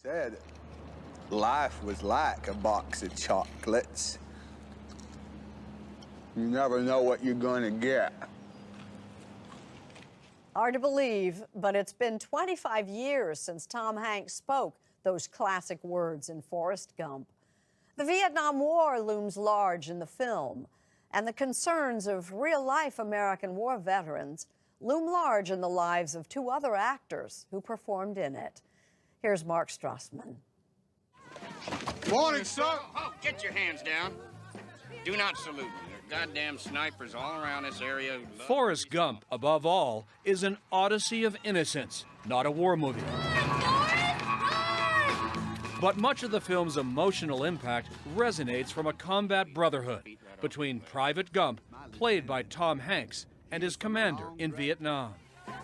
Said life was like a box of chocolates. You never know what you're going to get. Hard to believe, but it's been 25 years since Tom Hanks spoke those classic words in Forrest Gump. The Vietnam War looms large in the film, and the concerns of real-life American war veterans loom large in the lives of two other actors who performed in it. Here's Mark Strauss. Morning, sir. Oh, get your hands down. Do not salute me. There are goddamn snipers all around this area. Forrest Gump, above all, is an odyssey of innocence, not a war movie. But much of the film's emotional impact resonates from a combat brotherhood between Private Gump, played by Tom Hanks, and his commander in Vietnam.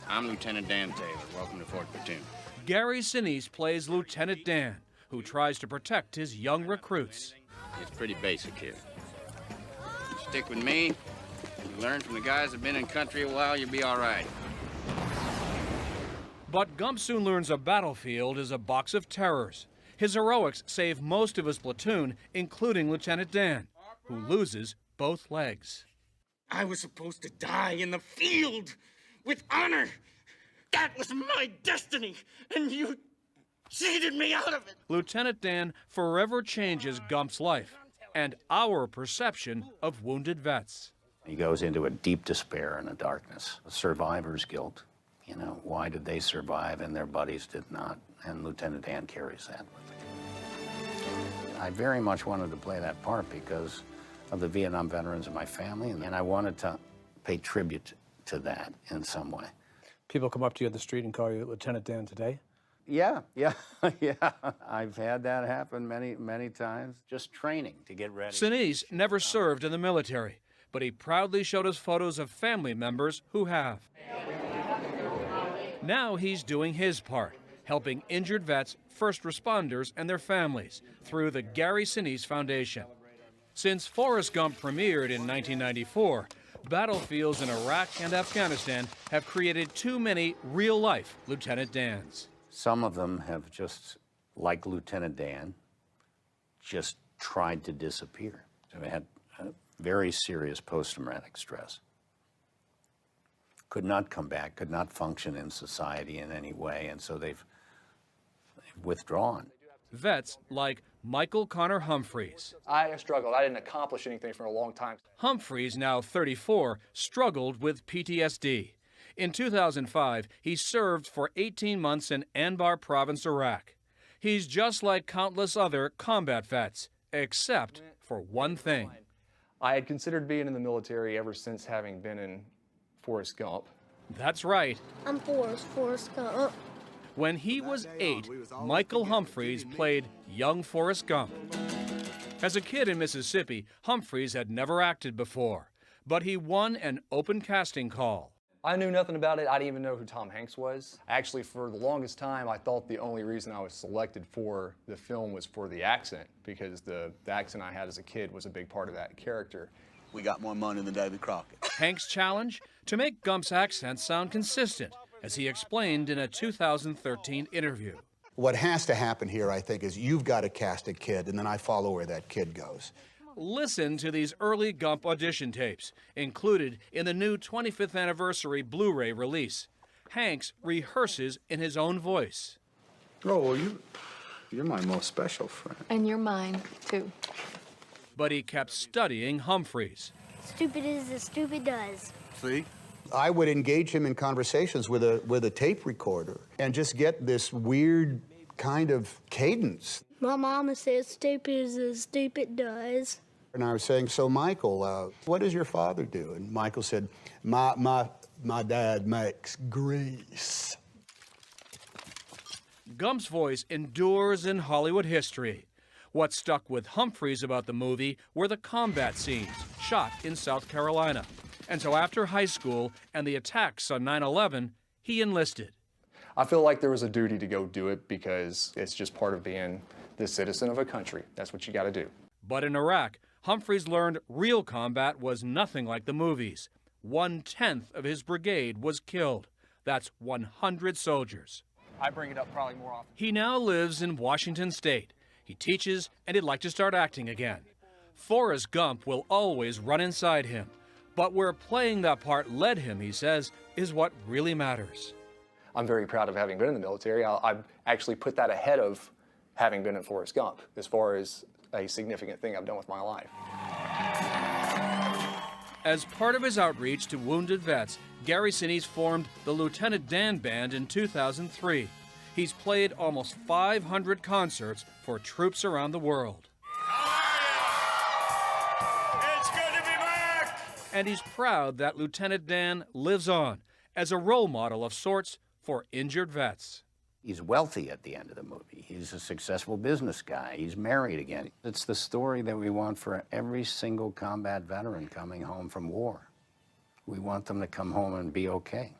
I'm Lieutenant Dan Taylor. Welcome to Fort Platoon. Gary Sinise plays Lieutenant Dan, who tries to protect his young recruits. It's pretty basic here. You stick with me, you learn from the guys that have been in country a while, you'll be all right. But Gump soon learns a battlefield is a box of terrors. His heroics save most of his platoon, including Lieutenant Dan, who loses both legs. I was supposed to die in the field with honor. That was my destiny, and you cheated me out of it. Lieutenant Dan forever changes Gump's life and our perception of wounded vets. He goes into a deep despair and a darkness, a survivor's guilt. You know, why did they survive and their buddies did not? And Lieutenant Dan carries that with him. I very much wanted to play that part because of the Vietnam veterans in my family, and I wanted to pay tribute to that in some way. People come up to you at the street and call you Lieutenant Dan today? Yeah. I've had that happen many times. Just training to get ready. Sinise never served in the military, but he proudly showed us photos of family members who have. Now he's doing his part, helping injured vets, first responders, and their families through the Gary Sinise Foundation. Since Forrest Gump premiered in 1994, battlefields in Iraq and Afghanistan have created too many real-life Lieutenant Dans. Some of them have just, like Lieutenant Dan, just tried to disappear. They had very serious post-traumatic stress. Could not come back, could not function in society in any way, and so they've withdrawn. Vets like Michael Connor Humphreys. I struggled. I didn't accomplish anything for a long time. Humphreys, now 34, struggled with PTSD. In 2005, he served for 18 months in Anbar Province, Iraq. He's just like countless other combat vets, except for one thing. I had considered being in the military ever since having been in Forrest Gump. That's right. I'm Forrest Gump. When he was 8, Michael Humphreys played young Forrest Gump. As a kid in Mississippi, Humphreys had never acted before, but he won an open casting call. I knew nothing about it. I didn't even know who Tom Hanks was. Actually, for the longest time, I thought the only reason I was selected for the film was for the accent, because the accent I had as a kid was a big part of that character. We got more money than Davy Crockett. Hank's challenge? To make Gump's accent sound consistent, as he explained in a 2013 interview. What has to happen here, I think, is you've got to cast a kid, and then I follow where that kid goes. Listen to these early Gump audition tapes, included in the new 25th anniversary Blu-ray release. Hanks rehearses in his own voice. Oh, well, you're my most special friend. And you're mine, too. But he kept studying Humphreys. Stupid is as stupid does. See? I would engage him in conversations with a tape recorder and just get this weird kind of cadence. My mama says stupid is as stupid does. And I was saying, so Michael, what does your father do? And Michael said, my dad makes grease. Gump's voice endures in Hollywood history. What stuck with Humphreys about the movie were the combat scenes shot in South Carolina. And so after high school and the attacks on 9/11, he enlisted. I feel like there was a duty to go do it because it's just part of being the citizen of a country. That's what you got to do. But in Iraq, Humphreys learned real combat was nothing like the movies. 1/10 of his brigade was killed. That's 100 soldiers. I bring it up probably more often. He now lives in Washington State. He teaches, and he'd like to start acting again. Forrest Gump will always run inside him. But where playing that part led him, he says, is what really matters. I'm very proud of having been in the military. I actually put that ahead of having been in Forrest Gump as far as a significant thing I've done with my life. As part of his outreach to wounded vets, Gary Sinise formed the Lieutenant Dan Band in 2003. He's played almost 500 concerts for troops around the world. It's good to be back! And he's proud that Lieutenant Dan lives on as a role model of sorts for injured vets. He's wealthy at the end of the movie. He's a successful business guy. He's married again. It's the story that we want for every single combat veteran coming home from war. We want them to come home and be okay.